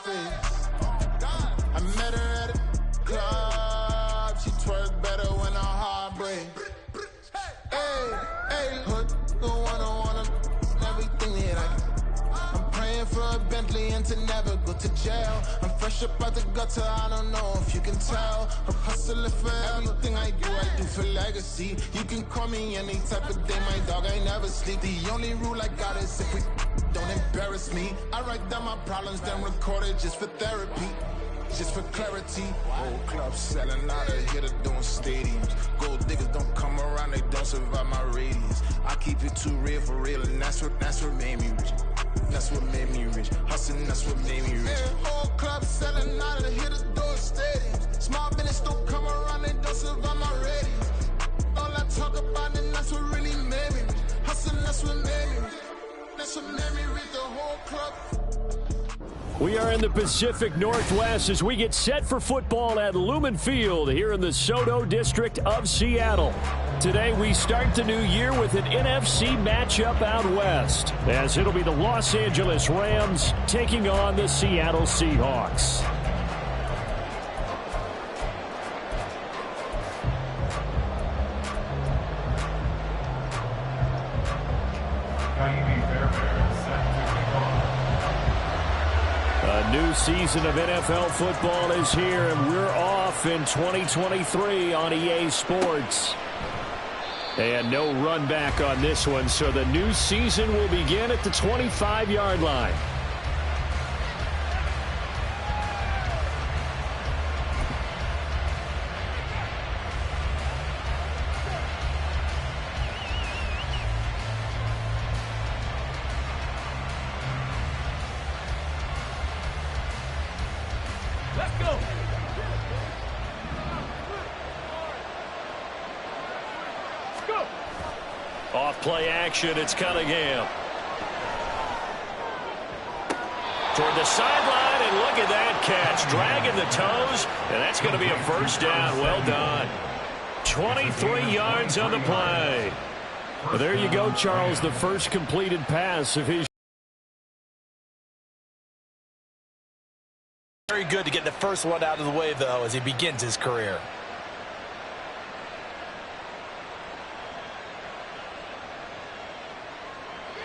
face. I met her at a club. She twerk better when her heart breaks. Hey, hood, wanna everything that I can. I'm praying for a Bentley and to never go to jail. I'm fresh up out the gutter, I don't know if you can tell. I'm hustling for everything I do for legacy. You can call me any type of day, my dog, I never sleep. The only rule I got is if we don't embarrass me. I write down my problems, then record it just for therapy. Just for clarity, old clubs selling out of here to doing stadiums. Gold diggers don't come around, they don't survive my radius. I keep it too real for real, and that's what made me rich. That's what made me rich. Hustling, that's what made me rich. Yeah, old clubs selling out of here to doing stadiums. Small business don't come around, they don't survive my radius. All I talk about, and that's what really made me rich. Hustling, that's what made me rich. That's what made me rich. The whole club. We are in the Pacific Northwest as we get set for football at Lumen Field here in the Soto District of Seattle. Today we start the new year with an NFC matchup out west, as it'll be the Los Angeles Rams taking on the Seattle Seahawks. A new season of NFL football is here, and we're off in 2023 on EA Sports. And no run back on this one, so the new season will begin at the 25-yard line. Off play action, it's Cunningham. Toward the sideline, and look at that catch. Dragging the toes, and that's going to be a first down. Well done. 23 yards on the play. Well, there you go, Charles, the first completed pass of his. Very good to get the first one out of the way, though, as he begins his career.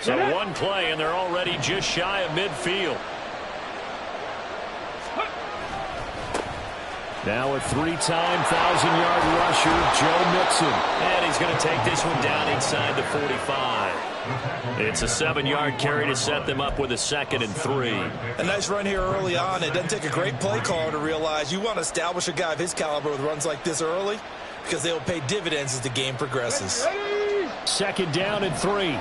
So one play, and they're already just shy of midfield. Now a three-time 1,000-yard rusher, Joe Mixon. And he's going to take this one down inside the 45. It's a 7-yard carry to set them up with a 2nd and 3. A nice run here early on. It doesn't take a great play caller to realize you want to establish a guy of his caliber with runs like this early, because they will pay dividends as the game progresses. 2nd down and 3.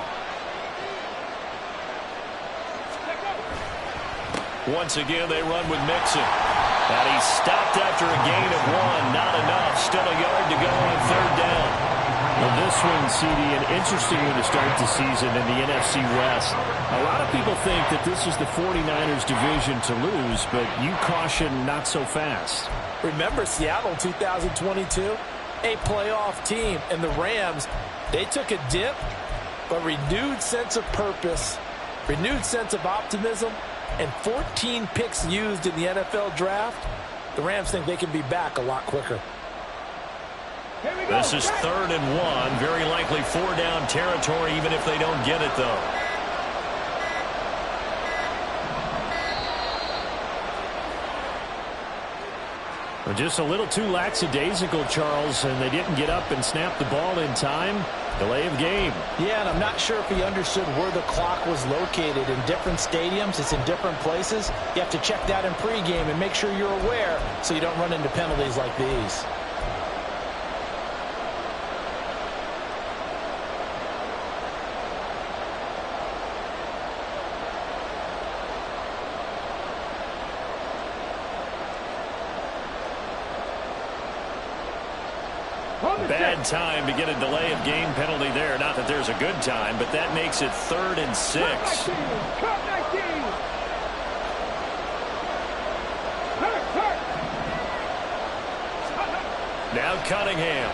Once again, they run with Mixon. And he's stopped after a gain of 1. Not enough. Still a yard to go on 3rd down. Well, this one, CD, an interesting one to start the season in the NFC West. A lot of people think that this is the 49ers division to lose, but you caution not so fast. Remember Seattle 2022? A playoff team. And the Rams, they took a dip, but renewed sense of purpose, renewed sense of optimism, and 14 picks used in the NFL draft. The Rams think they can be back a lot quicker. This is 3rd and 1. Very likely 4-down territory, even if they don't get it, though. Well, just a little too lackadaisical, Charles, and they didn't get up and snap the ball in time. Delay of game. Yeah, and I'm not sure if he understood where the clock was located. In different stadiums, it's in different places. You have to check that in pregame and make sure you're aware so you don't run into penalties like these. Bad time to get a delay of game penalty there. Not that there's a good time, but that makes it 3rd and 6. Now Cunningham.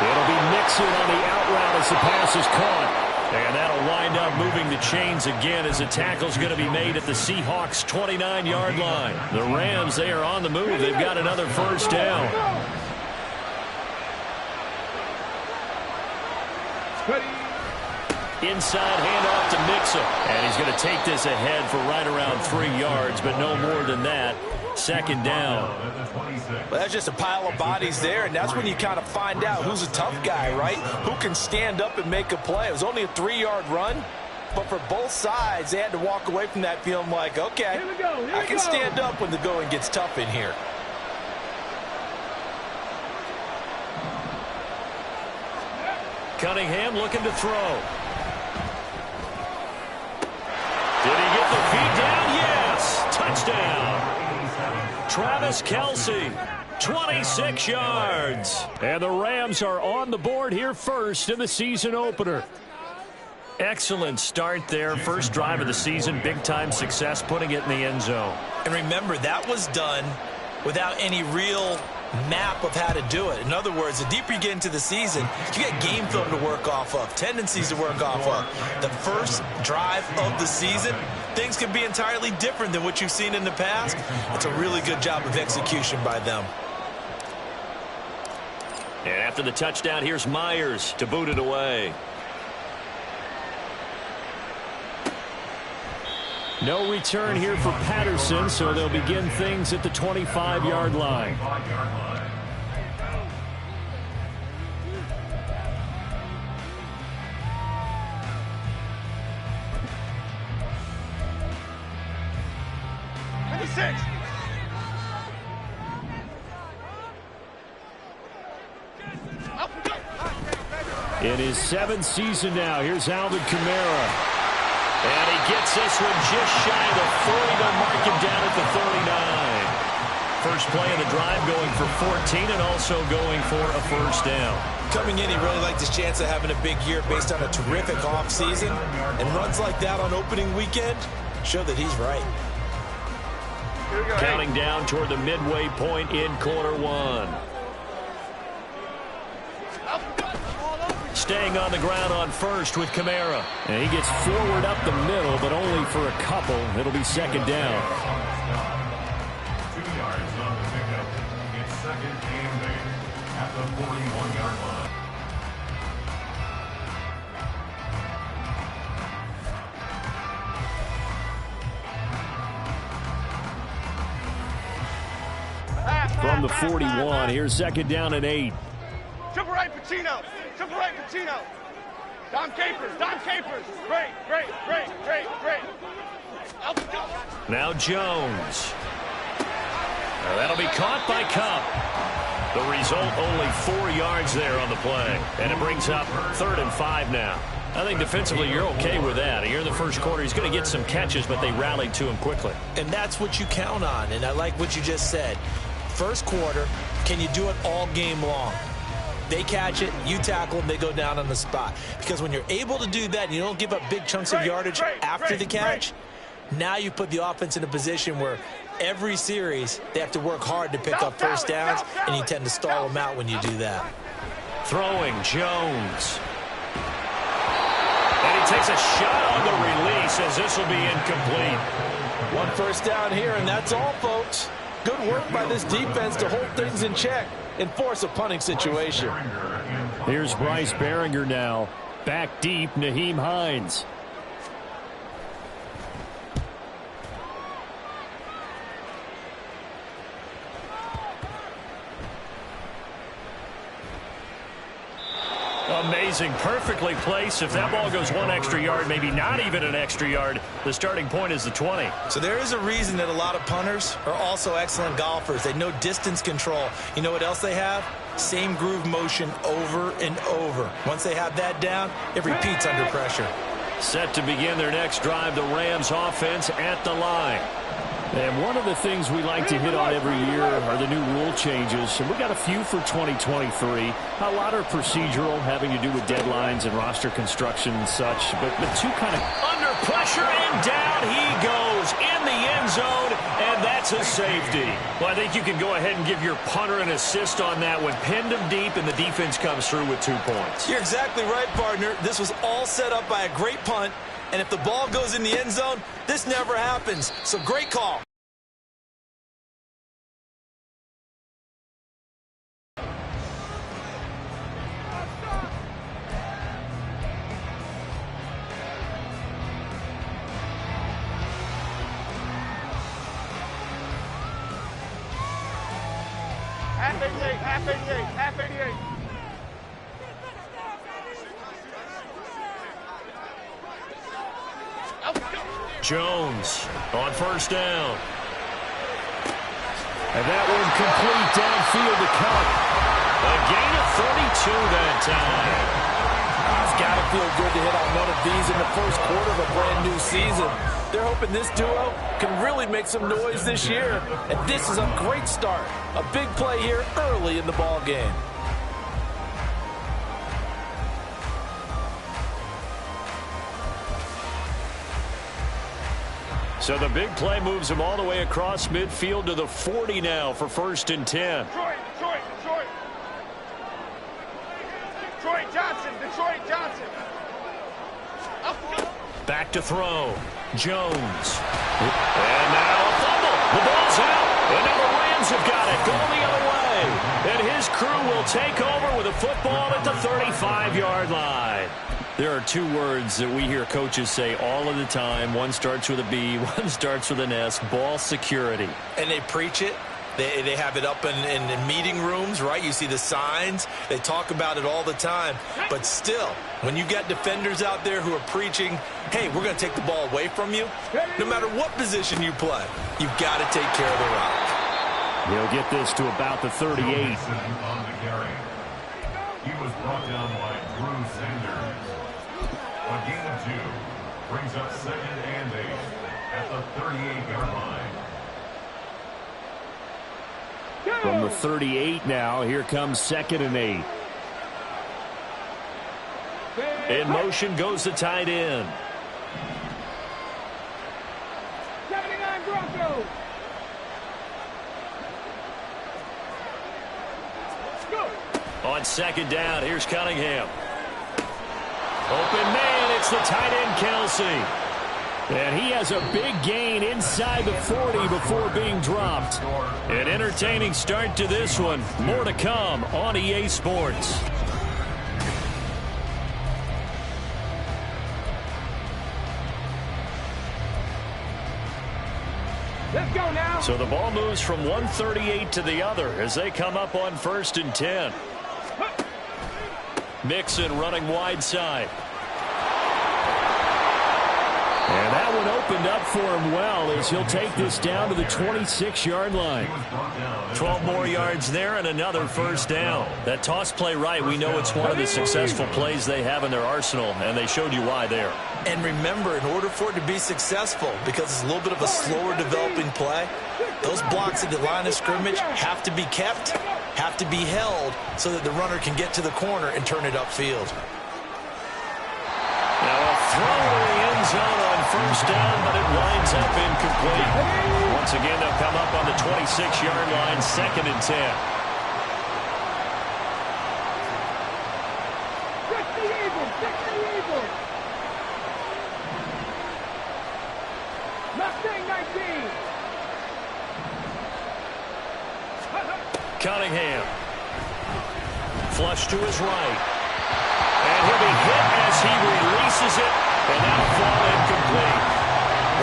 It'll be Mixon on the out route as the pass is caught. And that'll wind up moving the chains again as a tackle's going to be made at the Seahawks' 29-yard line. The Rams, they are on the move. They've got another first down. Inside handoff to Mixon. And he's going to take this ahead for right around 3 yards, but no more than that. Second down. Well, that's just a pile of bodies there, and that's when you kind of find out who's a tough guy, right? Who can stand up and make a play. It was only a 3-yard run, but for both sides, they had to walk away from that feeling like, okay, I can stand up when the going gets tough in here. Cunningham looking to throw. Did he get the feet down? Yes! Touchdown! Travis Kelce, 26 yards. And the Rams are on the board here first in the season opener. Excellent start there. First drive of the season. Big-time success putting it in the end zone. And remember, that was done without any real map of how to do it. In other words, the deeper you get into the season, you get game film to work off of, tendencies to work off of. The first drive of the season, things can be entirely different than what you've seen in the past. It's a really good job of execution by them. And after the touchdown, here's Myers to boot it away. No return here for Patterson, so they'll begin things at the 25-yard line. In his 7th season now, here's Alvin Kamara. And he gets this one just shy of the 40. They'll mark him down at the 39. First play of the drive going for 14 and also going for a first down. Coming in, he really liked his chance of having a big year based on a terrific offseason. And runs like that on opening weekend show that he's right. Counting down toward the midway point in quarter one. Staying on the ground on first with Kamara. And he gets forward up the middle, but only for a couple. It'll be second down. 2 yards on the pickup. It's second and 8 at the 41-yard line. From the 41, here's second down and 8. Triple right, Pacino. Triple right, Pacino. Dom Capers. Dom Capers. Great, great, great, great, great. Now Jones. Now that'll be caught by Cup. The result, only 4 yards there on the play. And it brings up 3rd and 5 now. I think defensively you're okay with that. Here in the first quarter, he's going to get some catches, but they rallied to him quickly. And that's what you count on. And I like what you just said. First quarter, can you do it all game long? They catch it, you tackle them, they go down on the spot. Because when you're able to do that and you don't give up big chunks of yardage after the catch, now you put the offense in a position where every series they have to work hard to pick up first downs, and you tend to stall them out when you do that. Throwing Jones. And he takes a shot on the release as this will be incomplete. 1 first down here, and that's all, folks. Good work by this defense to hold things in check and force a punting situation. Here's Bryce Behringer now. Back deep, Nyheim Hines. Amazing, perfectly placed. If that ball goes 1 extra yard, maybe not even an extra yard, the starting point is the 20. So there is a reason that a lot of punters are also excellent golfers. They know distance control. You know what else they have? Same groove motion over and over. Once they have that down, it repeats under pressure. Set to begin their next drive, the Rams offense at the line. And one of the things we like to hit on every year are the new rule changes. And we got a few for 2023. A lot are procedural, having to do with deadlines and roster construction and such. But the two kind of under pressure, and down he goes in the end zone. And that's to safety. Well, I think you can go ahead and give your punter an assist on that one. Pinned him deep, and the defense comes through with 2 points. You're exactly right, partner. This was all set up by a great punt, and if the ball goes in the end zone, this never happens. So great call. Half 88, half 88, half 88. Jones on first down. And that one complete downfield to Cup. A gain of 32 that time. It's got to feel good to hit on one of these in the first quarter of a brand new season. They're hoping this duo can really make some noise this year. And this is a great start. A big play here early in the ball game. So the big play moves him all the way across midfield to the 40 now for 1st and 10. Detroit, Detroit, Detroit. Detroit Johnson, Detroit Johnson. Back to throw. Jones. And now a fumble. The ball's out. And now the Rams have got it going the other way. And his crew will take over with a football at the 35-yard line. There are 2 words that we hear coaches say all of the time. One starts with a B, one starts with an S. Ball security. And they preach it. They have it up in meeting rooms, right? You see the signs. They talk about it all the time. But still, when you got defenders out there who are preaching, hey, we're going to take the ball away from you, no matter what position you play, you've got to take care of the rock. He'll get this to about the 38. On the carry. He was brought down by Drew Sanders. A gain of 2 brings up 2nd and 8 at the 38-yard line. From the 38 now, here comes 2nd and 8. In motion goes the tight end. 79 Broncos. On 2nd down, here's Cunningham. Open man, it's the tight end, Kelsey. And he has a big gain inside the 40 before being dropped. An entertaining start to this one. More to come on EA Sports. Let's go now. So the ball moves from 138 to the other as they come up on 1st and 10. Mixon running wide side. And that one opened up for him well as he'll take this down to the 26-yard line. 12 more yards there and another 1st down. That toss play right, we know it's one of the successful plays they have in their arsenal, and they showed you why there. And remember, in order for it to be successful, because it's a little bit of a slower developing play, those blocks at the line of scrimmage have to be kept, have to be held, so that the runner can get to the corner and turn it upfield. Now a throw in the end zone on 1st down, but it winds up incomplete. Once again, they'll come up on the 26-yard line, 2nd and 10. Cunningham. Flush to his right. And he'll be hit as he releases it, and that'll fall incomplete.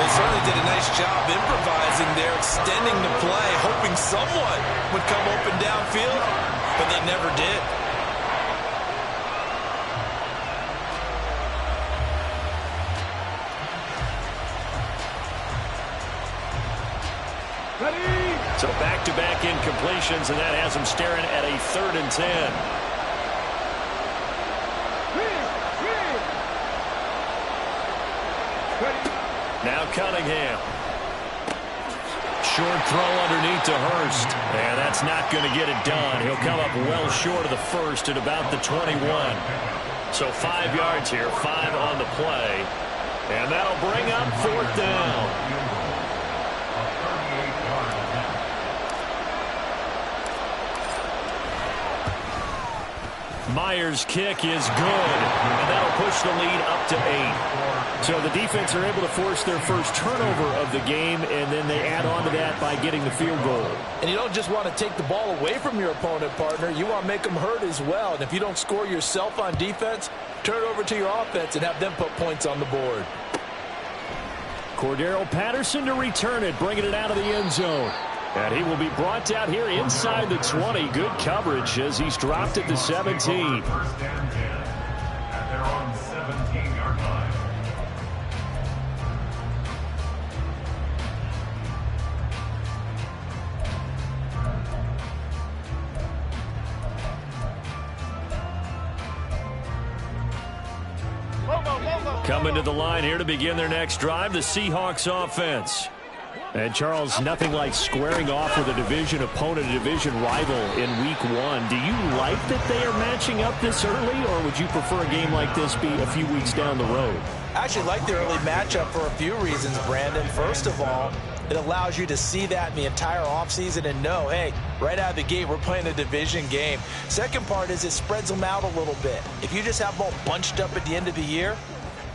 They certainly did a nice job improvising there, extending the play, hoping someone would come open downfield, but they never did. So back-to-back incompletions, and that has him staring at a 3rd and 10. Now Cunningham. Short throw underneath to Hurst. And that's not going to get it done. He'll come up well short of the 1st at about the 21. So 5 yards here, 5 on the play. And that'll bring up 4th down. Myers' kick is good, and that'll push the lead up to 8. So the defense are able to force their first turnover of the game, and then they add on to that by getting the field goal. And you don't just want to take the ball away from your opponent, partner. You want to make them hurt as well. And if you don't score yourself on defense, turn it over to your offense and have them put points on the board. Cordero Patterson to return it, bringing it out of the end zone. And he will be brought out here inside the 20. Good coverage as he's dropped at the 17. First and 10 at their own 17-yard line. Coming to the line here to begin their next drive, the Seahawks offense. And, Charles, nothing like squaring off with a division opponent, a division rival in Week 1. Do you like that they are matching up this early, or would you prefer a game like this be a few weeks down the road? I actually like the early matchup for a few reasons, Brandon. First of all, it allows you to see that in the entire offseason and know, hey, right out of the gate, we're playing a division game. Second part is it spreads them out a little bit. If you just have them all bunched up at the end of the year,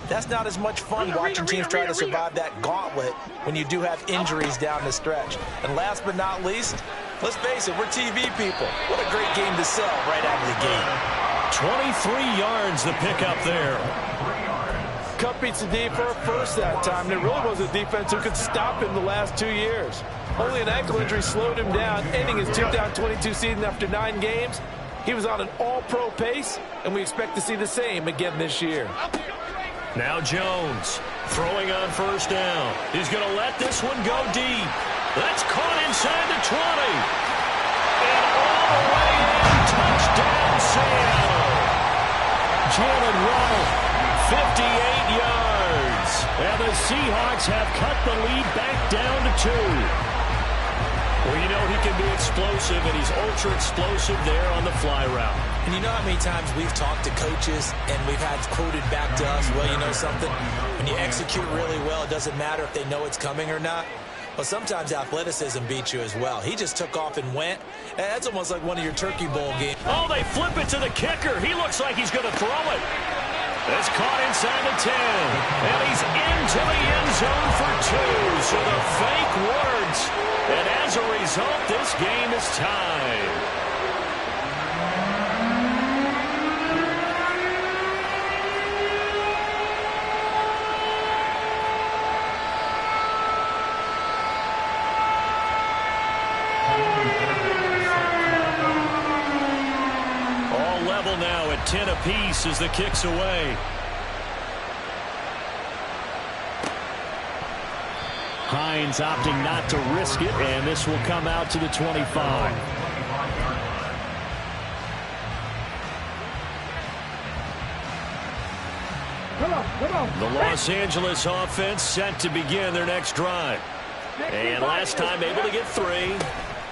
that's not as much fun watching teams try to survive that gauntlet when you do have injuries down the stretch. And last but not least, let's face it, we're TV people. What a great game to sell right out of the gate. 23 yards the pickup there. Cup beats the D for a first that time. There really was a defense who could stop him the last 2 years. Only an ankle injury slowed him down, ending his 2022 season after 9 games. He was on an all-pro pace, and we expect to see the same again this year. Now Jones throwing on first down. He's going to let this one go deep. That's caught inside the 20. And all the way in, touchdown Seattle. Jalen Waddle, 58 yards. And the Seahawks have cut the lead back down to 2. Well, you know he can be explosive, and he's ultra-explosive there on the fly route. And you know how many times we've talked to coaches and we've had quoted back to us, well, you know something? When you execute really well, it doesn't matter if they know it's coming or not. Well, sometimes athleticism beats you as well. He just took off and went. And that's almost like one of your Turkey Bowl games. Oh, they flip it to the kicker. He looks like he's going to throw it. It's caught inside the 10. And he's into the end zone for 2. So the fake works. And as a result, this game is tied. All level now at 10 apiece as the kick's away. Hines opting not to risk it, and this will come out to the 25. The Los Angeles offense set to begin their next drive. And last time able to get 3.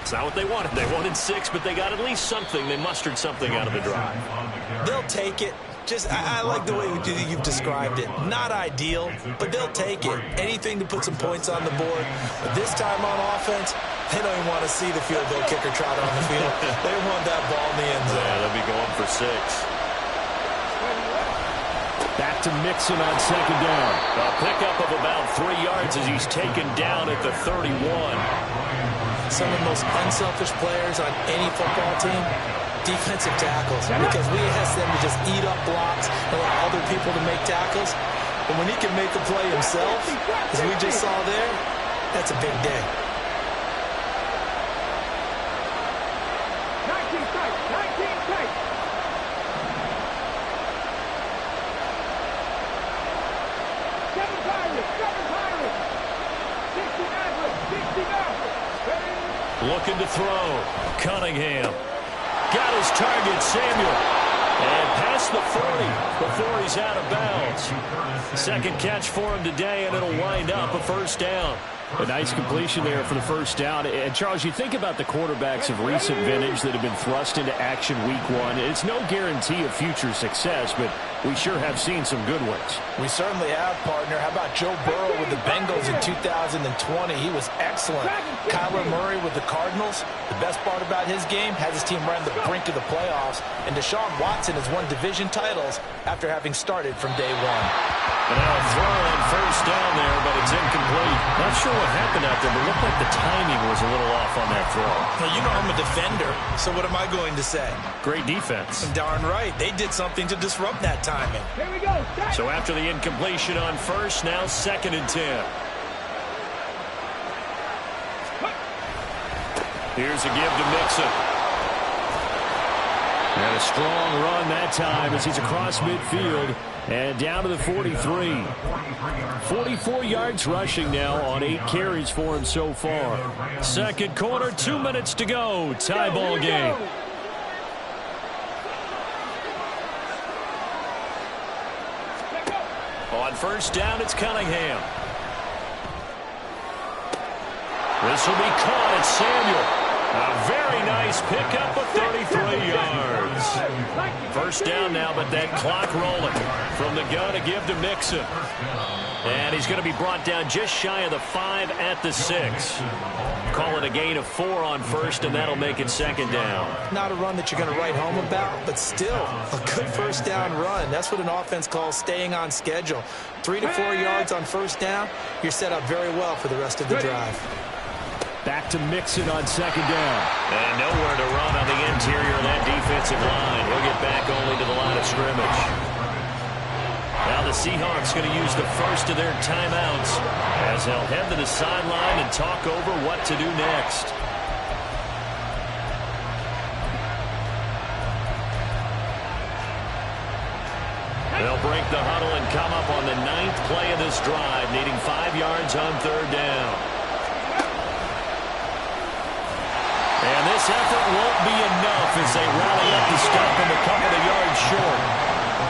It's not what they wanted. They wanted 6, but they got at least something. They mustered something out of the drive. They'll take it. I like the way you've described it. Not ideal, but they'll take it. Anything to put some points on the board. But this time on offense, they don't even want to see the field goal kicker trot on the field. They want that ball in the end zone. Yeah, they'll be going for 6. Back to Mixon on second down. A pickup of about 3 yards as he's taken down at the 31. Some of the most unselfish players on any football team, defensive tackles, because we ask them to just eat up blocks and allow other people to make tackles. But when he can make a play himself, as we just saw there, that's a big day. 19 tight, 19 tight. Seven Pirates. 60 Mavericks, 60 Mavericks. Looking to throw. Cunningham. Got his target, Samuel. And past the 40 before he's out of bounds. Second catch for him today, and it'll wind up a first down. A nice completion there for the first down. And, Charles, you think about the quarterbacks of recent vintage that have been thrust into action week 1. It's no guarantee of future success, but we sure have seen some good ones. We certainly have, partner. How about Joe Burrow with the Bengals in 2020? He was excellent. Kyler Murray with the Cardinals. The best part about his game, has his team right on the brink of the playoffs. And Deshaun Watson has won division titles after having started from day one. And now a throw on first down there, but it's incomplete. Not sure what happened out there, but it looked like the timing was a little off on that throw. Well, you know I'm a defender, so what am I going to say? Great defense. Darn right. They did something to disrupt that timing. Here we go. So after the incompletion on first, now 2nd and 10. Here's a give to Mixon. And a strong run that time as he's across midfield and down to the 43. 44 yards rushing now on 8 carries for him so far. Second quarter, 2 minutes to go. Tie ball game. On first down, it's Cunningham. This will be caught at Samuel. A very nice pickup of 33 yards. First down now, but that clock rolling. From the gun, a give to Mixon. And he's going to be brought down just shy of the 5 at the 6. Call it a gain of 4 on first, and that'll make it 2nd down. Not a run that you're going to write home about, but still a good first down run. That's what an offense calls staying on schedule. 3 to 4 yards on first down, you're set up very well for the rest of the drive. Back to Mixon on 2nd down. And nowhere to run on the interior of that defensive line. He'll get back only to the line of scrimmage. Now the Seahawks going to use the first of their timeouts as they'll head to the sideline and talk over what to do next. They'll break the huddle and come up on the 9th play of this drive, needing 5 yards on 3rd down. And this effort won't be enough as they rally up to stop him a couple of yards short.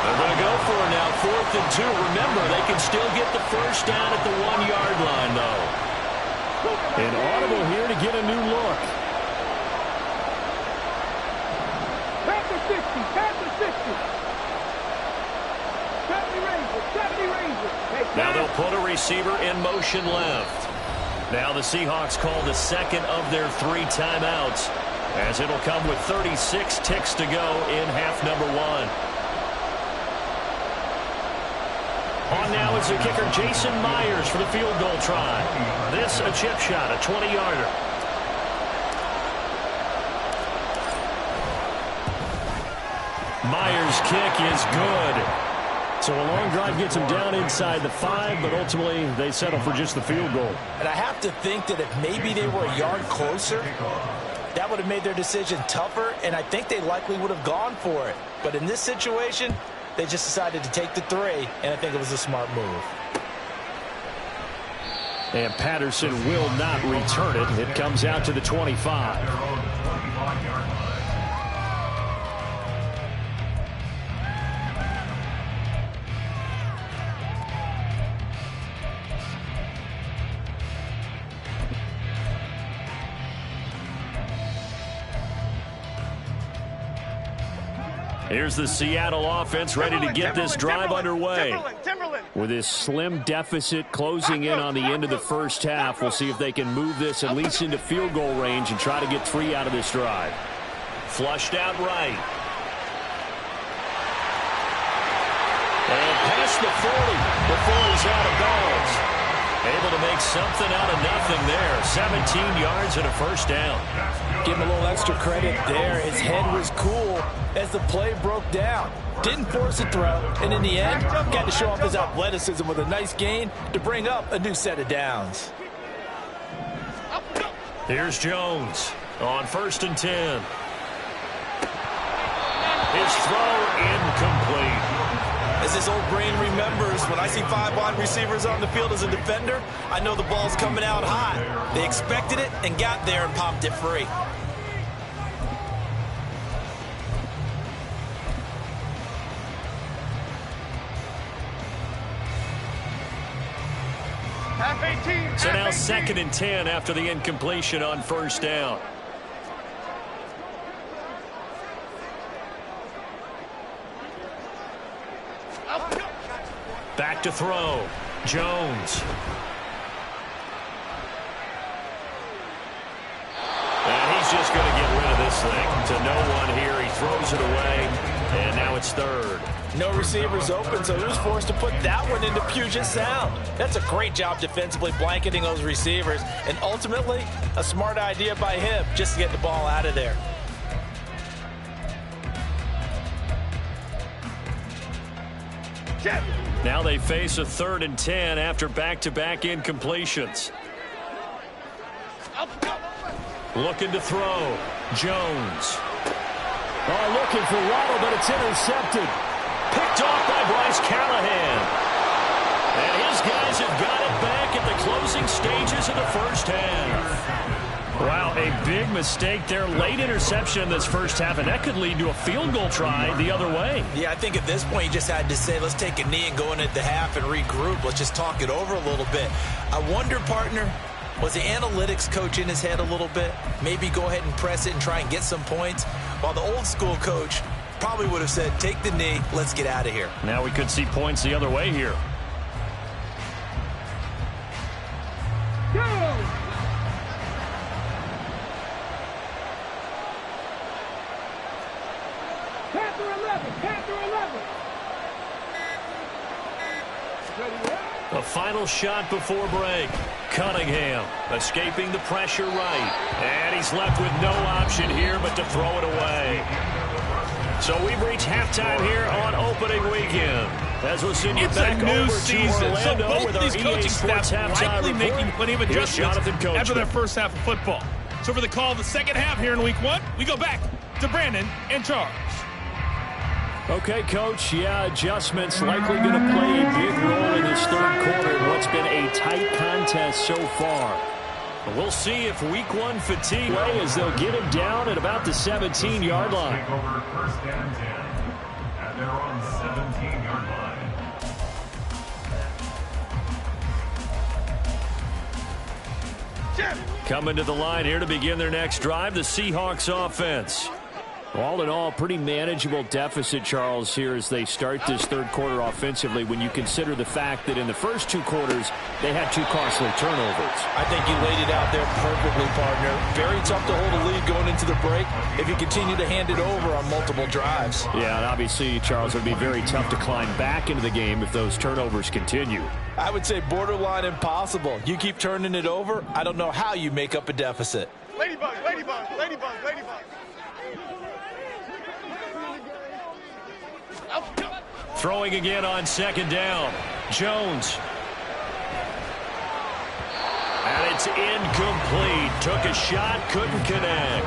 They're going to go for it now, 4th and 2. Remember, they can still get the first down at the 1-yard line, though. An audible here to get a new look. Panther 60, Panther 60. 70 Rangers, 70 Rangers. Now they'll put a receiver in motion left. Now the Seahawks call the 2nd of their 3 timeouts, as it'll come with 36 ticks to go in half number 1. On now is the kicker Jason Myers for the field goal try. This a chip shot, a 20-yarder. Myers' kick is good. So a long drive gets them down inside the 5, but ultimately they settle for just the field goal. And I have to think that if maybe they were a yard closer, that would have made their decision tougher, and I think they likely would have gone for it. But in this situation, they just decided to take the 3, and I think it was a smart move. And Patterson will not return it. It comes out to the 25. Here's the Seattle offense ready to get this drive underway. With this slim deficit closing in on the end of the first half, we'll see if they can move this at least into field goal range and try to get 3 out of this drive. Flushed out right. And past the 40 before he's out of bounds. Able to make something out of nothing there. 17 yards and a first down. Give him a little extra credit there. His head was cool as the play broke down. Didn't force a throw, and in the end, got to show off his athleticism with a nice gain to bring up a new set of downs. Here's Jones on 1st and 10. His throw incomplete. As his old brain remembers, when I see 5 wide receivers on the field as a defender, I know the ball's coming out hot. They expected it and got there and popped it free. So now 2nd and 10 after the incompletion on first down. Back to throw. Jones. And he's just going to get rid of this thing. To no one here. He throws it away. And now it's third. No receivers open, so he was forced to put that one into Puget Sound. That's a great job defensively blanketing those receivers. And ultimately, a smart idea by him just to get the ball out of there. Now they face a 3rd and 10 after back-to-back incompletions. Looking to throw. Jones. Oh, looking for Waddle, but it's intercepted. Picked off by Bryce Callahan. And his guys have got it back at the closing stages of the first half. Wow, a big mistake there. Late interception in this first half, and that could lead to a field goal try the other way. Yeah, I think at this point you just had to say, let's take a knee and go in at the half and regroup. Let's just talk it over a little bit. I wonder, partner, was the analytics coach in his head a little bit? Maybe go ahead and press it and try and get some points? While the old school coach probably would have said, take the knee, let's get out of here. Now we could see points the other way here. Go! Panther 11. The final shot before break. Cunningham escaping the pressure right. And he's left with no option here but to throw it away. So we've reached halftime here on opening weekend. As we'll send you back over to Orlando so both with of our these EA coaching Sports staffs halftime likely report. making plenty of Here's adjustments Jonathan Coachman. after their first half of football. So for the call of the second half here in week 1, we go back to Brandon and Charles. Okay, Coach, adjustments likely going to play a big role in this third quarter in what's been a tight contest so far. We'll see if week 1 fatigue as they'll get him down at about the 17-yard line. Take over 1st and 10 at their own 17-yard line. Coming to the line here to begin their next drive, the Seahawks offense. All in all, pretty manageable deficit, Charles, here as they start this third quarter offensively when you consider the fact that in the first 2 quarters, they had 2 costly turnovers. I think you laid it out there perfectly, partner. Very tough to hold a lead going into the break if you continue to hand it over on multiple drives. Yeah, and obviously, Charles, it would be very tough to climb back into the game if those turnovers continue. I would say borderline impossible. You keep turning it over, I don't know how you make up a deficit. Ladybug. Throwing again on 2nd down. Jones. And it's incomplete. Took a shot, couldn't connect.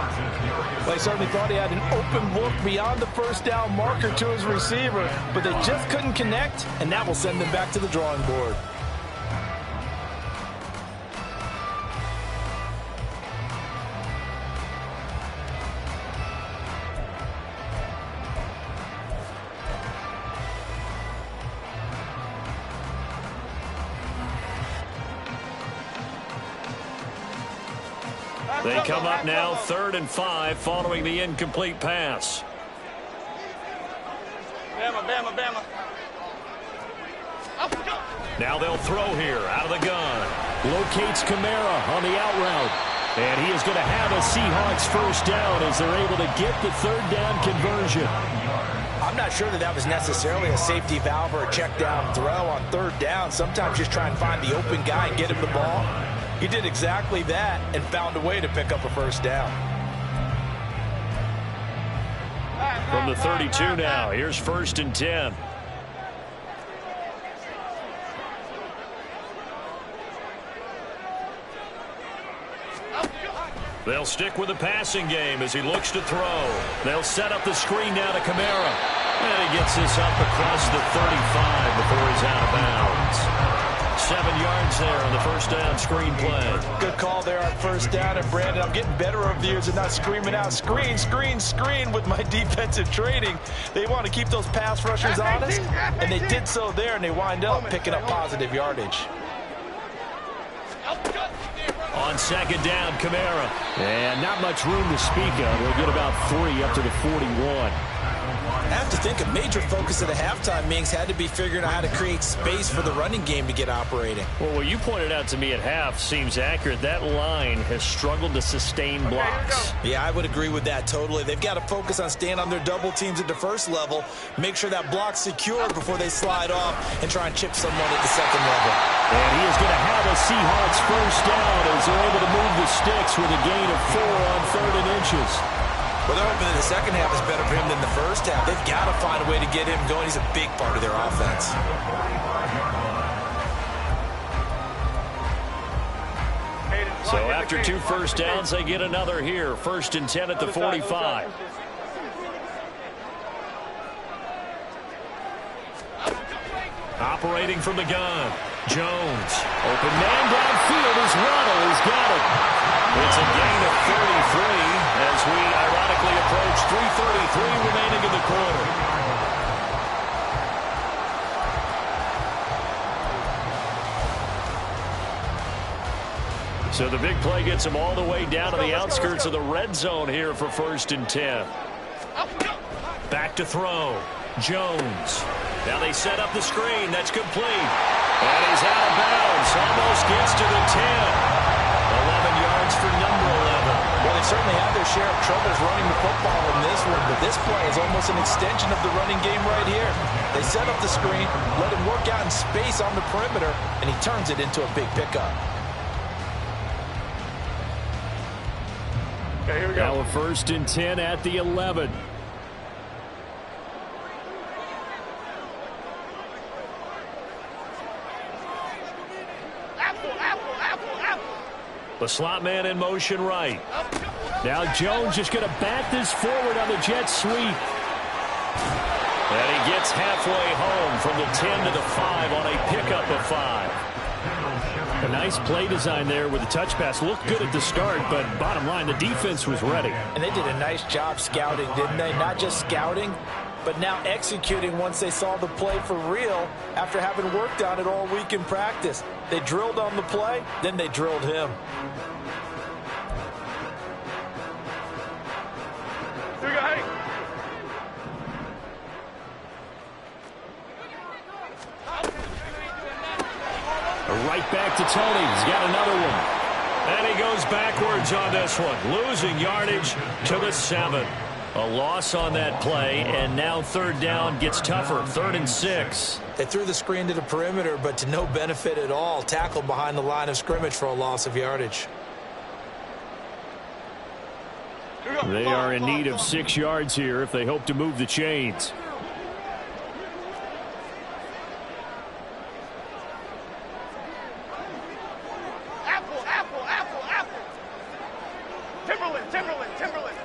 Well, I certainly thought he had an open look beyond the first down marker to his receiver, but they just couldn't connect, and that will send them back to the drawing board. They come up now 3rd and 5 following the incomplete pass. Bama. Now they'll throw here out of the gun. Locates Kamara on the out route. And he is going to have a Seahawks first down as they're able to get the 3rd down conversion. I'm not sure that was necessarily a safety valve or a check down throw on 3rd down. Sometimes just try and find the open guy and get him the ball. He did exactly that and found a way to pick up a first down. From the 32 now, here's 1st and 10. They'll stick with the passing game as he looks to throw. They'll set up the screen now to Kamara. And he gets this up across the 35 before he's out of bounds. 7 yards there on the first down screen play. Good call there on 1st down. And Brandon, I'm getting better over the years and not screaming out screen with my defensive training. They want to keep those pass rushers honest, and they did so there, and they wind up picking up positive yardage. On 2nd down, Kamara. And not much room to speak of. They'll get about 3 up to the 41. I have to think a major focus of the halftime meetings had to be figuring out how to create space for the running game to get operating. Well, what you pointed out to me at half seems accurate. That line has struggled to sustain blocks. Yeah, I would agree with that totally. They've got to focus on staying on their double teams at the first level, make sure that block's secured before they slide off and try and chip someone at the second level. And he is going to have a Seahawks first down as they're able to move the sticks with a gain of 4 on 3rd and inches. Well, they're hoping that the second half is better for him than the first half. They've got to find a way to get him going. He's a big part of their offense. So after 2 first downs, they get another here. 1st and 10 at the 45. Operating from the gun. Jones. Open man downfield as Waddle has got it. It's a gain of 33 as we ironically approach 3:33 remaining in the quarter. So the big play gets them all the way down to the outskirts of the red zone here for 1st and 10. Back to throw. Jones. Now they set up the screen. That's complete. And he's out of bounds. Almost gets to the 10. 11 yards for number 11. Well, they certainly had their share of troubles running the football in this one, but this play is almost an extension of the running game right here. They set up the screen, let him work out in space on the perimeter, and he turns it into a big pickup. Okay, here we go. Now a 1st and 10 at the 11. The slot man in motion right. Now Jones just going to bat this forward on the jet sweep. And he gets halfway home from the 10 to the 5 on a pickup of 5. A nice play design there with the touch pass. Looked good at the start, but bottom line, the defense was ready. And they did a nice job scouting, didn't they? Not just scouting, but now executing once they saw the play for real after having worked on it all week in practice. They drilled on the play, then they drilled him. Here we go, hey. Right back to Tony. He's got another one. And he goes backwards on this one. Losing yardage to the 7. A loss on that play, and now 3rd down gets tougher. 3rd and 6. They threw the screen to the perimeter, but to no benefit at all. Tackled behind the line of scrimmage for a loss of yardage. They are in need of 6 yards here if they hope to move the chains. Timberland.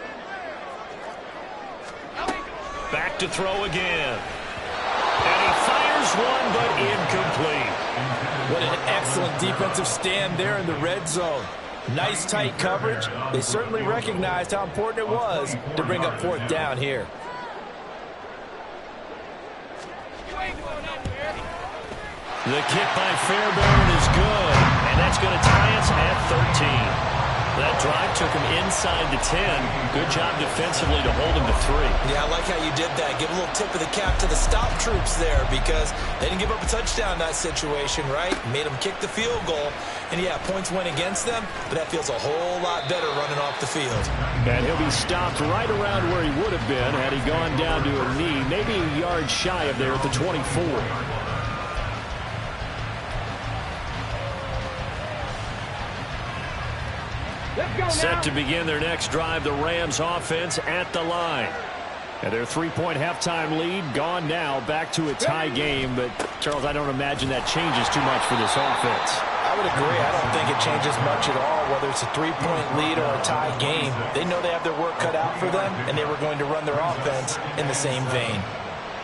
Back to throw again. And he fires one, but incomplete. What an excellent defensive stand there in the red zone. Nice tight coverage. They certainly recognized how important it was to bring up 4th down here. The kick by Fairbairn is good, and that's going to tie us at 13. That drive took him inside the 10. Good job defensively to hold him to 3. Yeah, I like how you did that. Give a little tip of the cap to the stop troops there because they didn't give up a touchdown in that situation, right? Made them kick the field goal. And, yeah, points went against them, but that feels a whole lot better running off the field. And he'll be stopped right around where he would have been had he gone down to a knee, maybe a yard shy of there at the 24. Set to begin their next drive, the Rams offense at the line. And their 3-point halftime lead gone now, back to a tie game. But, Charles, I don't imagine that changes too much for this offense. I would agree. I don't think it changes much at all, whether it's a 3-point lead or a tie game. They know they have their work cut out for them, and they were going to run their offense in the same vein.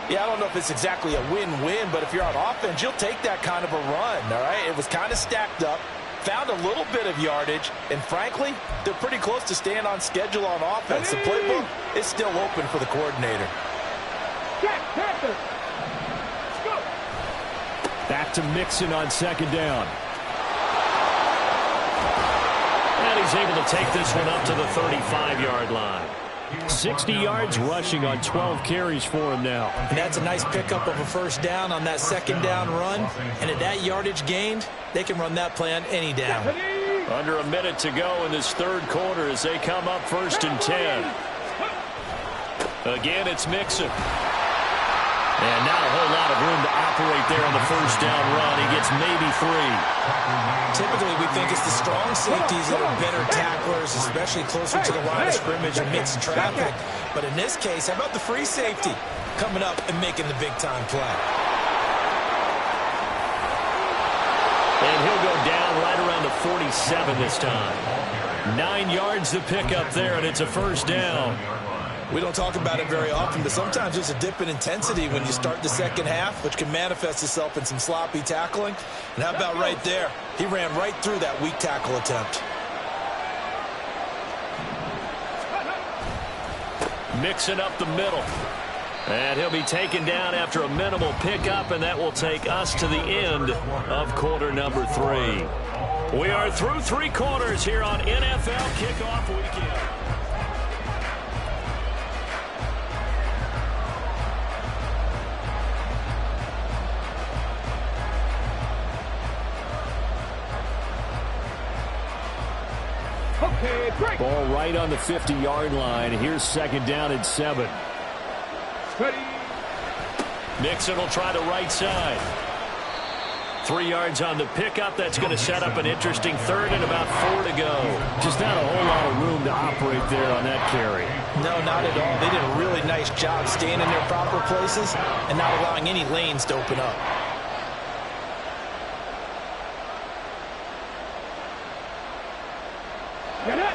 Yeah, I don't know if it's exactly a win-win, but if you're on offense, you'll take that kind of a run, all right? It was kind of stacked up. Found a little bit of yardage, and frankly, they're pretty close to staying on schedule on offense. The playbook is still open for the coordinator. Back to Mixon on 2nd down. And he's able to take this one up to the 35-yard line. 60 yards rushing on 12 carries for him now. And that's a nice pickup of a first down on that second down run. And at that yardage gained, they can run that play on any down. Under a minute to go in this third quarter as they come up 1st and 10. Again, it's Mixon. And not a whole lot of room to operate there on the first down run. He gets maybe 3. Typically, we think it's the strong safeties that are better tacklers, especially closer to the line of scrimmage and mixed traffic. But in this case, how about the free safety coming up and making the big-time play? And he'll go down right around the 47 this time. 9 yards to pick up there, and it's a first down. We don't talk about it very often, but sometimes there's a dip in intensity when you start the second half, which can manifest itself in some sloppy tackling. And how about right there? He ran right through that weak tackle attempt. Mixing up the middle. And he'll be taken down after a minimal pickup, and that will take us to the end of quarter number 3. We are through 3 quarters here on NFL Kickoff Weekend. Ball right on the 50-yard line. Here's 2nd down and 7. Mixon will try the right side. 3 yards on the pickup. That's going to set up an interesting 3rd and about 4 to go. Just not a whole lot of room to operate there on that carry. No, not at all. They did a really nice job staying in their proper places and not allowing any lanes to open up.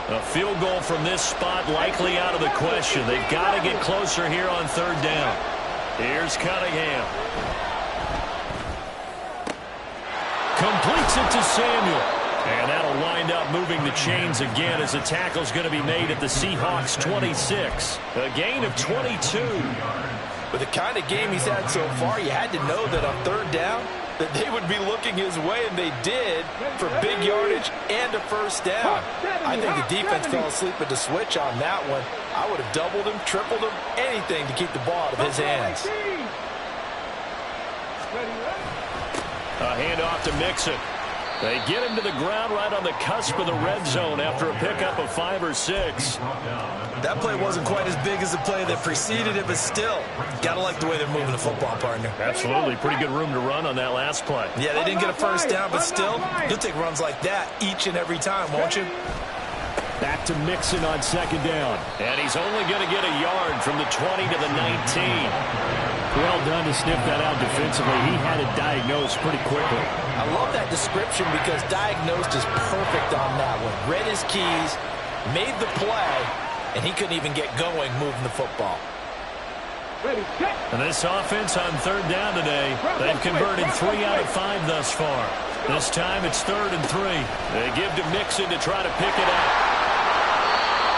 A field goal from this spot likely out of the question. They've got to get closer here on 3rd down. Here's Cunningham. Completes it to Samuel. And that'll wind up moving the chains again as the tackle's going to be made at the Seahawks 26. A gain of 22. With the kind of game he's had so far, you had to know that on 3rd down, that they would be looking his way, and they did, for big yardage and a first down. I think the defense fell asleep at the switch on that one. I would have doubled him, tripled him, anything to keep the ball out of his hands. A handoff to Mixon. They get him to the ground right on the cusp of the red zone after a pickup of 5 or 6. That play wasn't quite as big as the play that preceded it, but still, got to like the way they're moving the football, partner. Absolutely. Pretty good room to run on that last play. Yeah, they didn't get a first down, but still, you'll take runs like that each and every time, won't you? Back to Mixon on 2nd down. And he's only going to get a yard from the 20 to the 19. Well done to sniff that out defensively. He had it diagnosed pretty quickly. I love that description because diagnosed is perfect on that one. Read his keys, made the play, and he couldn't even get going moving the football. And this offense on 3rd down today, they've converted 3 out of 5 thus far. This time it's 3rd and 3. They give to Mixon to try to pick it up.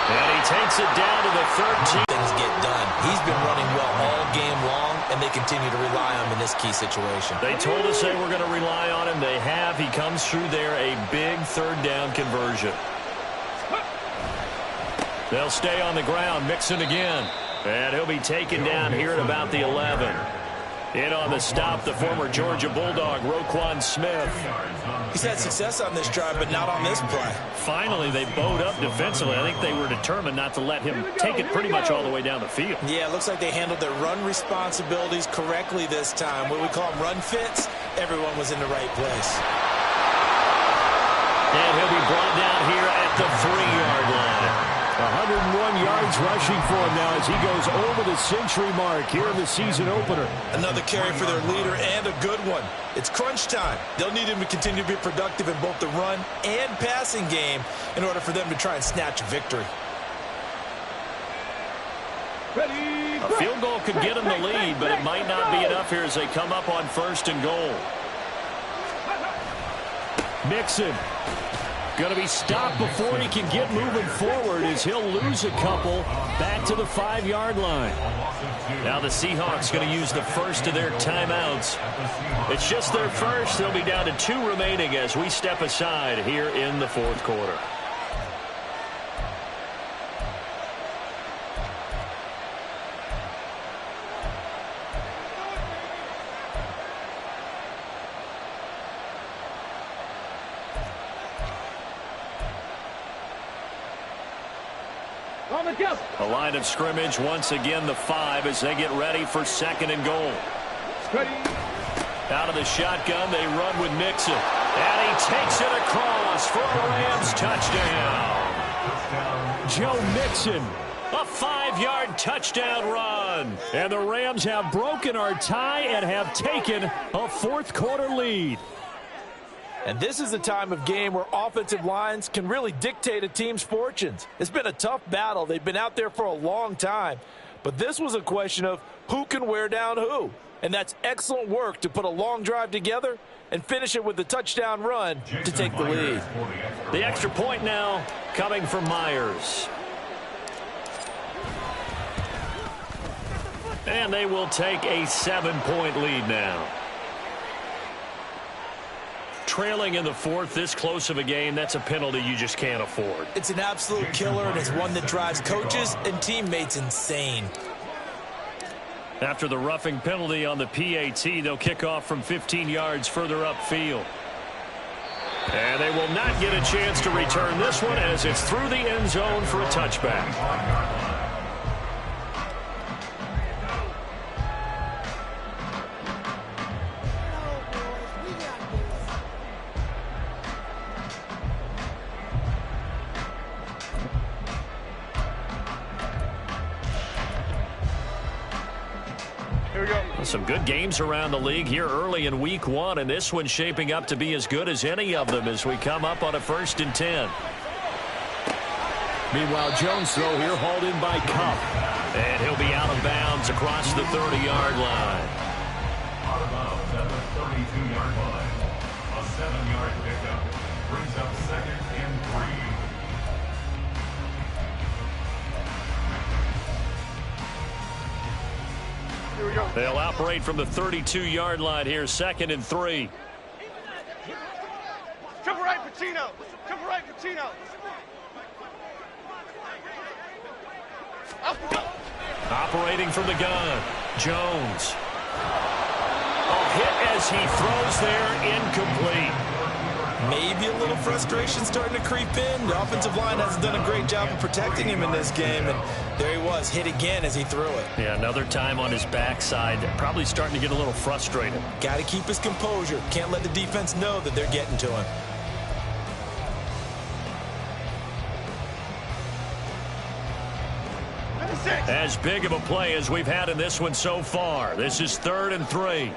And he takes it down to the 13. Things get done. He's been running well all game long, and they continue to rely on him in this key situation. They told us they were going to rely on him. They have. He comes through there, a big 3rd down conversion. They'll stay on the ground. Mixon again. And he'll be taken down here at about the 11. In on the stop, the former Georgia Bulldog, Roquan Smith. He's had success on this drive, but not on this play. Finally, they bowed up defensively. I think they were determined not to let him take it pretty much all the way down the field. Yeah, it looks like they handled their run responsibilities correctly this time. What we call them run fits, everyone was in the right place. And he'll be brought down here at the 3-yard line. 101 yards rushing for him now as he goes over the century mark here in the season opener. Another carry for their leader and a good one. It's crunch time. They'll need him to continue to be productive in both the run and passing game in order for them to try and snatch a victory. A field goal could get them the lead, but it might not be enough here as they come up on 1st and goal. Mixon. Going to be stopped before he can get moving forward as he'll lose a couple back to the 5-yard line. Now the Seahawks going to use the first of their timeouts. It's just their first. They'll be down to 2 remaining as we step aside here in the 4th quarter. The line of scrimmage once again the 5 as they get ready for 2nd and goal. Out of the shotgun, they run with Mixon. And he takes it across for a Rams touchdown. Joe Mixon, a 5-yard touchdown run. And the Rams have broken our tie and have taken a 4th quarter lead. And this is a time of game where offensive lines can really dictate a team's fortunes. It's been a tough battle. They've been out there for a long time. But this was a question of who can wear down who. And that's excellent work to put a long drive together and finish it with a touchdown run to take the lead. The extra point now coming from Myers. And they will take a 7-point lead now. Trailing in the 4th, this close of a game, that's a penalty you just can't afford. It's an absolute killer, and it's one that drives coaches and teammates insane. After the roughing penalty on the PAT, they'll kick off from 15 yards further upfield. And they will not get a chance to return this one as it's through the end zone for a touchback. Some good games around the league here early in week 1, and this one's shaping up to be as good as any of them as we come up on a 1st and 10. Meanwhile, Jones' throw here hauled in by Cup. And he'll be out of bounds across the 30-yard line. Out of bounds at the 32-yard line. A 7-yard pickup brings up 2nd and 3. They'll operate from the 32-yard line here, 2nd and 3. Triple right, Pacino. Triple right, Pacino. Operating from the gun, Jones. A hit as he throws there, incomplete. Maybe a little frustration starting to creep in. The offensive line hasn't done a great job of protecting him in this game, and there he was, hit again as he threw it. Yeah, another time on his backside, probably starting to get a little frustrated. Got to keep his composure. Can't let the defense know that they're getting to him. As big of a play as we've had in this one so far. This is 3rd and 3.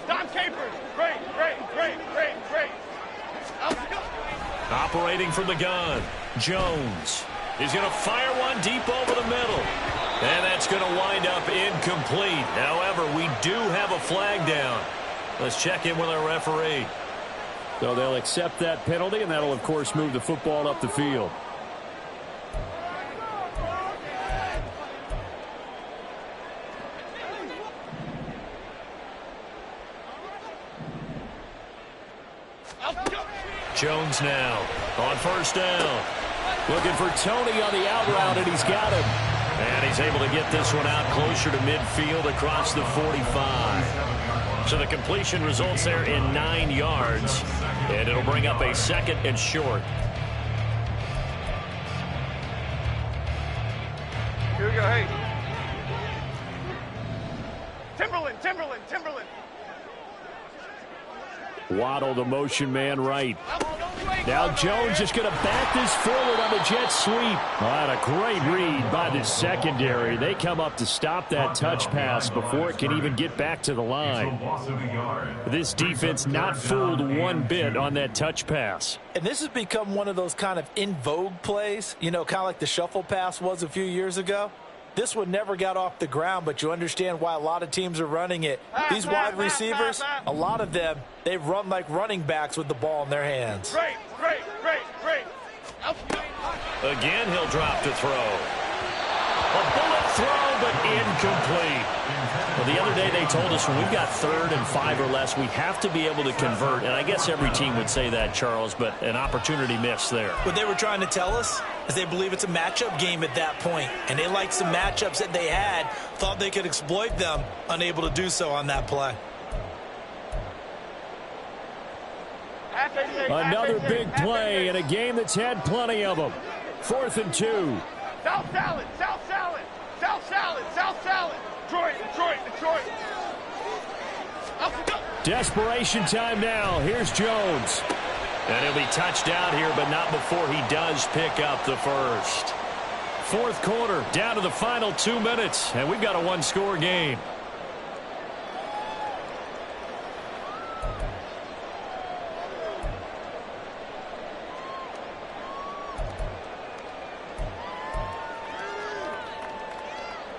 Dom Capers. Great. Operating from the gun, Jones. He's going to fire one deep over the middle. And that's going to wind up incomplete. However, we do have a flag down. Let's check in with our referee. So they'll accept that penalty, and that'll, of course, move the football up the field. Jones now on 1st down. Looking for Tony on the out route, and he's got him. And he's able to get this one out closer to midfield across the 45. So the completion results there in 9 yards. And it'll bring up a 2nd and short. Here we go, hey. Timberland. Waddle, the motion man right. Now Jones just going to bat this forward on the jet sweep. What a great read by the secondary. They come up to stop that touch pass before it can even get back to the line. This defense not fooled one bit on that touch pass. And this has become one of those kind of in vogue plays, you know, kind of like the shuffle pass was a few years ago. This one never got off the ground, but you understand why a lot of teams are running it. These wide receivers, a lot of them, they run like running backs with the ball in their hands. Great. Again, he'll drop to throw. A bullet throw, but incomplete. Well, the other day they told us when we've got 3rd and 5 or less, we have to be able to convert. And I guess every team would say that, Charles, but an opportunity missed there. What they were trying to tell us, as they believe it's a matchup game at that point. And they liked some matchups that they had, thought they could exploit them, unable to do so on that play. Another big play in a game that's had plenty of them. 4th and 2. South salad, south salad, south salad, south salad. Detroit, Detroit, Detroit. Desperation time now. Here's Jones. And he'll be touchdown here, but not before he does pick up the first. 4th quarter, down to the final 2 minutes, and we've got a one-score game.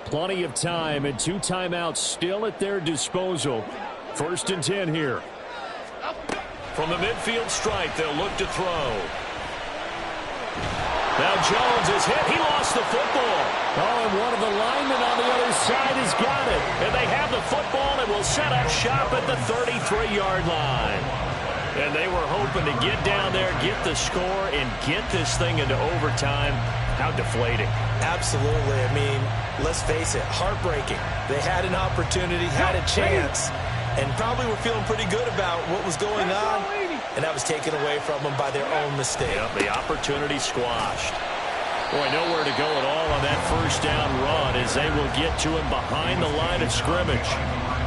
Plenty of time and 2 timeouts still at their disposal. 1st and 10 here. From the midfield stripe, they'll look to throw. Now Jones is hit. He lost the football. Oh, and one of the linemen on the other side has got it. And they have the football and will set up shop at the 33-yard line. And they were hoping to get down there, get the score, and get this thing into overtime. How deflating. Absolutely. I mean, let's face it, heartbreaking. They had an opportunity, had a chance, and probably were feeling pretty good about what was going on, and that was taken away from them by their own mistake. Yep, the opportunity squashed. Boy, nowhere to go at all on that first down run as they will get to him behind the line of scrimmage.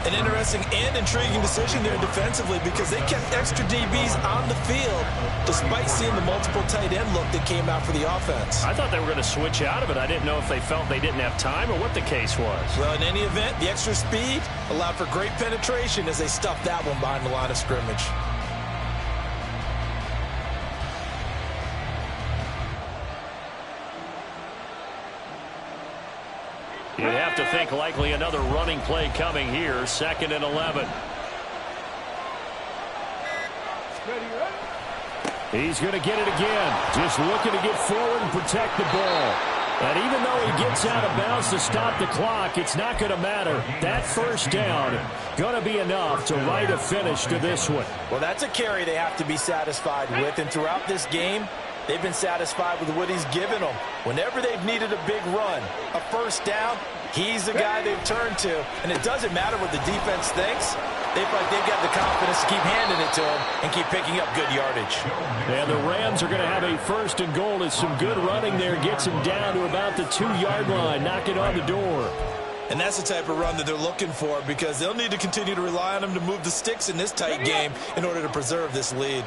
An interesting and intriguing decision there defensively because they kept extra DBs on the field despite seeing the multiple tight end look that came out for the offense. I thought they were going to switch out of it. I didn't know if they felt they didn't have time or what the case was. Well, in any event, the extra speed allowed for great penetration as they stuffed that one behind the line of scrimmage. You have to think likely another running play coming here. 2nd and 11. He's going to get it again. Just looking to get forward and protect the ball. And even though he gets out of bounds to stop the clock, it's not going to matter. That first down going to be enough to write a finish to this one. Well, that's a carry they have to be satisfied with. And throughout this game, they've been satisfied with what he's given them. Whenever they've needed a big run, a first down, he's the guy they've turned to. And it doesn't matter what the defense thinks. They feel like they've got the confidence to keep handing it to him and keep picking up good yardage. And the Rams are going to have a 1st and goal as some good running there gets him down to about the 2-yard line, knocking on the door. And that's the type of run that they're looking for because they'll need to continue to rely on him to move the sticks in this tight game in order to preserve this lead.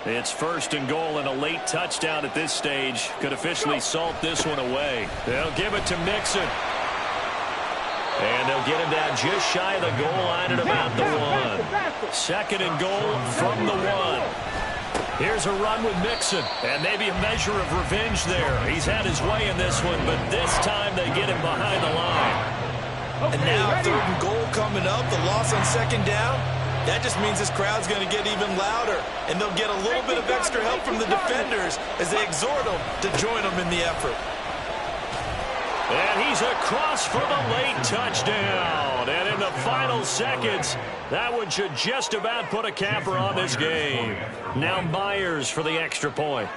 It's 1st and goal and a late touchdown at this stage. Could officially salt this one away. They'll give it to Mixon. And they'll get him down just shy of the goal line at about the 1. 2nd and goal from the 1. Here's a run with Mixon. And maybe a measure of revenge there. He's had his way in this one, but this time they get him behind the line. And now 3rd and goal coming up. The loss on 2nd down. That just means this crowd's going to get even louder. And they'll get a little bit of extra help from the defenders as they exhort them to join them in the effort. And he's across for the late touchdown. And in the final seconds, that one should just about put a capper on this game. Now Myers for the extra point.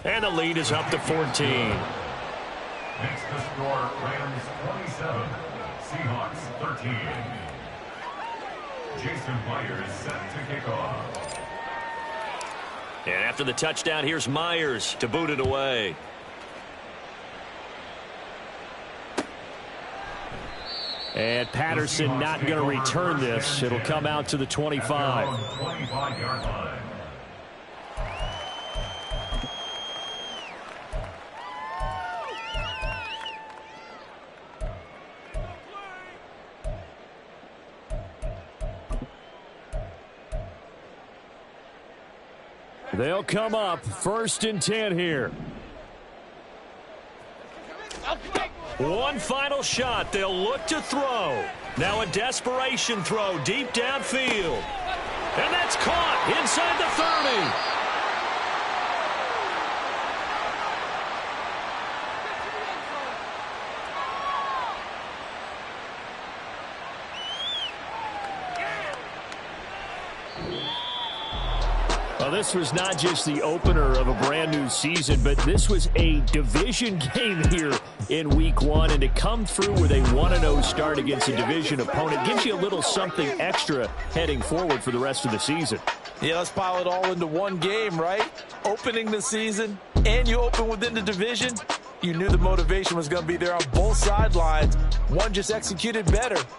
And the lead is up to 14. Next to score, Rams 27, Seahawks 13. Jason Myers set to kick off. And after the touchdown, here's Myers to boot it away. And Patterson not going to return this. It'll come out to the 25. 25-yard line. They'll come up 1st and 10 here. One final shot. They'll look to throw. Now a desperation throw deep downfield. And that's caught inside the 30. Well, this was not just the opener of a brand new season, but this was a division game here in week 1. And to come through with a 1-0 start against a division opponent gives you a little something extra heading forward for the rest of the season. Yeah, let's pile it all into one game, right? Opening the season, and you open within the division. You knew the motivation was going to be there on both sidelines. One just executed better.